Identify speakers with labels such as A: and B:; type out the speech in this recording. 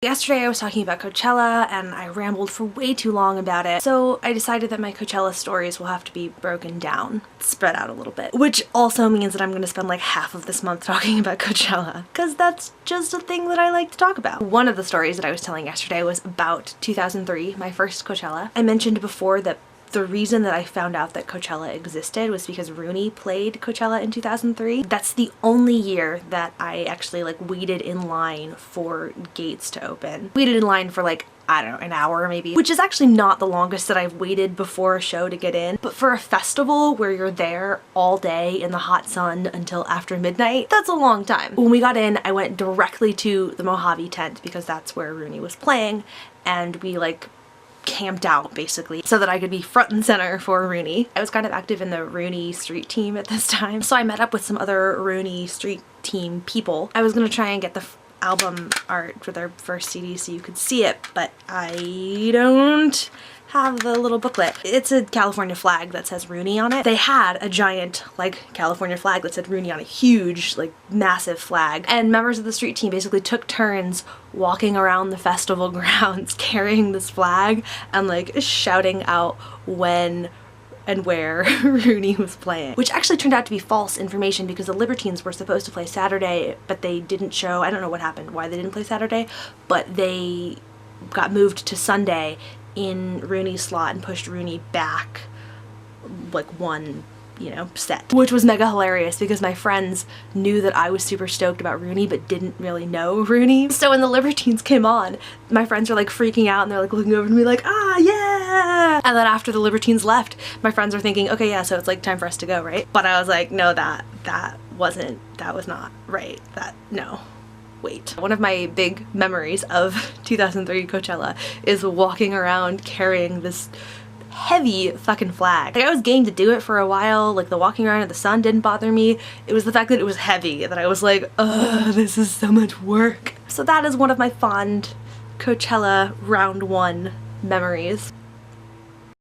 A: Yesterday I was talking about Coachella and I rambled for way too long about it, so I decided that my Coachella stories will have to be broken down, spread out a little bit, which also means that I'm going to spend like half of this month talking about Coachella, because that's just a thing that I like to talk about. One of the stories that I was telling yesterday was about 2003, my first Coachella. I mentioned before that the reason that I found out that Coachella existed was because Rooney played Coachella in 2003. That's the only year that I actually like waited in line for gates to open. Waited in line for like, I don't know, an hour maybe, which is actually not the longest that I've waited before a show to get in. But for a festival where you're there all day in the hot sun until after midnight, that's a long time. When we got in, I went directly to the Mojave tent because that's where Rooney was playing, and we like camped out basically so that I could be front and center for Rooney. I was kind of active in the Rooney street team at this time, so I met up with some other Rooney street team people. I was gonna try and get the album art for their first CD so you could see it, but I don't have the little booklet. It's a California flag that says Rooney on it. They had a giant like California flag that said Rooney on a huge like massive flag, and members of the street team basically took turns walking around the festival grounds carrying this flag and like shouting out when and where Rooney was playing. Which actually turned out to be false information because the Libertines were supposed to play Saturday, but they didn't show. I don't know what happened, why they didn't play Saturday, but they got moved to Sunday in Rooney's slot and pushed Rooney back like one, you know, set. Which was mega hilarious because my friends knew that I was super stoked about Rooney but didn't really know Rooney. So when the Libertines came on, my friends were like freaking out and they're like looking over to me like, ah, yeah! And then after the Libertines left, my friends were thinking, okay, yeah, so it's like time for us to go, right? But I was like, no, that was not right. No. Wait. One of my big memories of 2003 Coachella is walking around carrying this heavy fucking flag. Like, I was game to do it for a while, like the walking around in the sun didn't bother me. It was the fact that it was heavy that I was like, ugh, this is so much work. So that is one of my fond Coachella round one memories.